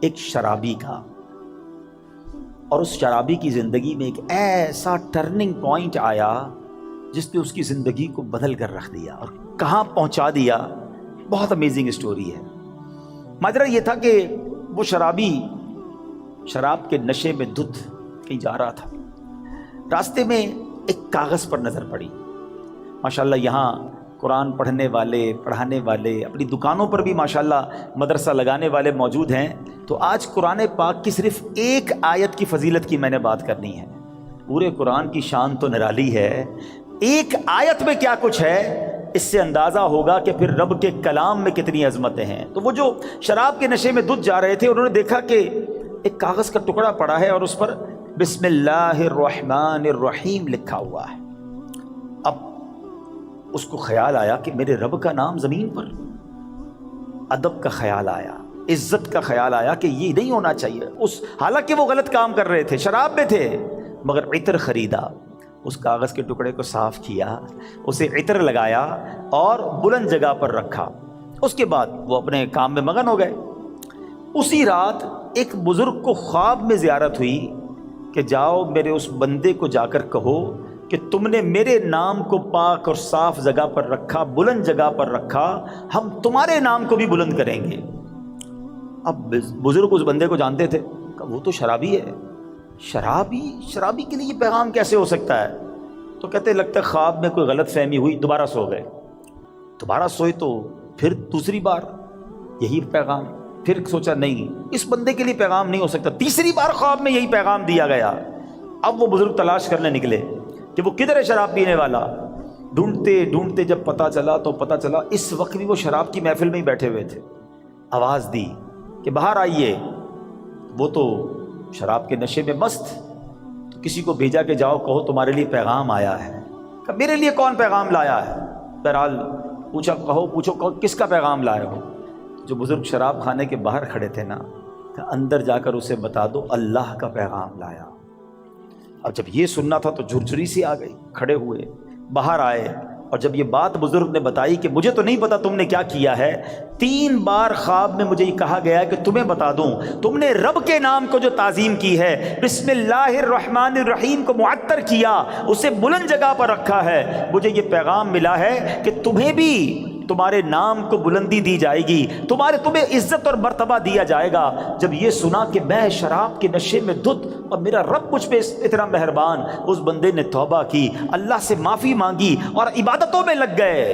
ایک شرابی کا، اور اس شرابی کی زندگی میں ایک ایسا ٹرننگ پوائنٹ آیا جس نے اس کی زندگی کو بدل کر رکھ دیا اور کہاں پہنچا دیا. بہت امیزنگ اسٹوری ہے. ماجرا یہ تھا کہ وہ شرابی شراب کے نشے میں دھت کہیں جا رہا تھا. راستے میں ایک کاغذ پر نظر پڑی. ماشاءاللہ یہاں قرآن پڑھنے والے، پڑھانے والے، اپنی دکانوں پر بھی ماشاءاللہ مدرسہ لگانے والے موجود ہیں. تو آج قرآن پاک کی صرف ایک آیت کی فضیلت کی میں نے بات کرنی ہے. پورے قرآن کی شان تو نرالی ہے، ایک آیت میں کیا کچھ ہے اس سے اندازہ ہوگا کہ پھر رب کے کلام میں کتنی عظمتیں ہیں. تو وہ جو شراب کے نشے میں دھت جا رہے تھے، انہوں نے دیکھا کہ ایک کاغذ کا ٹکڑا پڑا ہے اور اس پر بسم اللہ الرحمن الرحیم لکھا ہوا ہے. اب اس کو خیال آیا کہ میرے رب کا نام زمین پر. ادب کا خیال آیا، عزت کا خیال آیا کہ یہ نہیں ہونا چاہیے. حالانکہ وہ غلط کام کر رہے تھے، شراب میں تھے، مگر عطر خریدا، اس کاغذ کے ٹکڑے کو صاف کیا، اسے عطر لگایا اور بلند جگہ پر رکھا. اس کے بعد وہ اپنے کام میں مگن ہو گئے. اسی رات ایک بزرگ کو خواب میں زیارت ہوئی کہ جاؤ میرے اس بندے کو جا کر کہو کہ تم نے میرے نام کو پاک اور صاف جگہ پر رکھا، بلند جگہ پر رکھا، ہم تمہارے نام کو بھی بلند کریں گے. اب بزرگ اس بندے کو جانتے تھے کہ وہ تو شرابی ہے. شرابی کے لیے یہ پیغام کیسے ہو سکتا ہے؟ تو کہتے لگتا ہے خواب میں کوئی غلط فہمی ہوئی، دوبارہ سو گئے. دوبارہ سوئے تو پھر دوسری بار یہی پیغام. پھر سوچا نہیں، اس بندے کے لیے پیغام نہیں ہو سکتا. تیسری بار خواب میں یہی پیغام دیا گیا. اب وہ بزرگ تلاش کرنے نکلے کہ وہ کدھر ہے شراب پینے والا. ڈھونڈتے ڈھونڈتے جب پتہ چلا تو پتہ چلا اس وقت بھی وہ شراب کی محفل میں ہی بیٹھے ہوئے تھے. آواز دی کہ باہر آئیے. وہ تو شراب کے نشے میں مست. تو کسی کو بھیجا کہ جاؤ کہو تمہارے لیے پیغام آیا ہے. کہ میرے لیے کون پیغام لایا ہے؟ بہرحال پوچھا، پوچھو کس کا پیغام لائے ہو؟ جو بزرگ شراب خانے کے باہر کھڑے تھے نا، کہ اندر جا کر اسے بتا دو اللہ کا پیغام لایا. اب جب یہ سننا تھا تو جھرجھری سی آ گئی. کھڑے ہوئے، باہر آئے، اور جب یہ بات بزرگ نے بتائی کہ مجھے تو نہیں پتا تم نے کیا کیا ہے، 3 بار خواب میں مجھے یہ کہا گیا ہے کہ تمہیں بتا دوں تم نے رب کے نام کو جو تعظیم کی ہے، بسم اللہ الرحمن الرحیم کو معطر کیا، اسے بلند جگہ پر رکھا ہے. مجھے یہ پیغام ملا ہے کہ تمہیں بھی تمہارے نام کو بلندی دی جائے گی، تمہیں عزت اور مرتبہ دیا جائے گا. جب یہ سنا کہ میں شراب کے نشے میں دھت اور میرا رب مجھ پہ اتنا مہربان، اس بندے نے توبہ کی، اللہ سے معافی مانگی اور عبادتوں میں لگ گئے.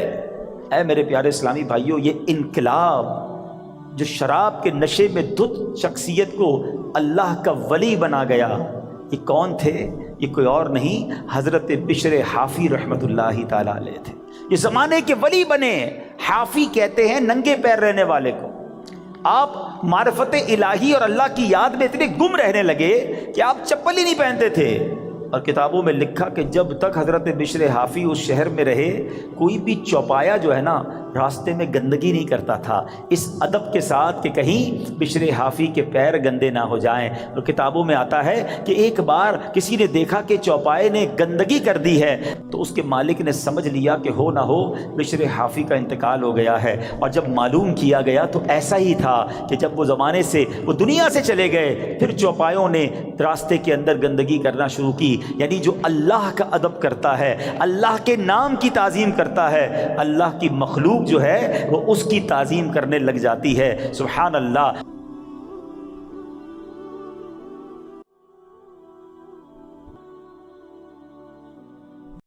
اے میرے پیارے اسلامی بھائیوں، یہ انقلاب جو شراب کے نشے میں دھت شخصیت کو اللہ کا ولی بنا گیا، یہ کون تھے؟ یہ کوئی اور نہیں، حضرت بشر حافی رحمۃ اللہ تعالی علیہ تھے. یہ زمانے کے ولی بنے. حافی کہتے ہیں ننگے پیر رہنے والے کو. آپ معرفت الہی اور اللہ کی یاد میں اتنے گم رہنے لگے کہ آپ چپل ہی نہیں پہنتے تھے. اور کتابوں میں لکھا کہ جب تک حضرت بشر حافی اس شہر میں رہے، کوئی بھی چوپایا جو ہے نا راستے میں گندگی نہیں کرتا تھا، اس ادب کے ساتھ کہ کہیں بشر حافی کے پیر گندے نہ ہو جائیں. اور کتابوں میں آتا ہے کہ ایک بار کسی نے دیکھا کہ چوپائے نے گندگی کر دی ہے، تو اس کے مالک نے سمجھ لیا کہ ہو نہ ہو بشر حافی کا انتقال ہو گیا ہے. اور جب معلوم کیا گیا تو ایسا ہی تھا کہ جب وہ زمانے سے، وہ دنیا سے چلے گئے، پھر چوپایوں نے راستے کے اندر گندگی کرنا شروع کی. یعنی جو اللہ کا ادب کرتا ہے، اللہ کے نام کی تعظیم کرتا ہے، اللہ کی مخلوق جو ہے وہ اس کی تعظیم کرنے لگ جاتی ہے. سبحان اللہ.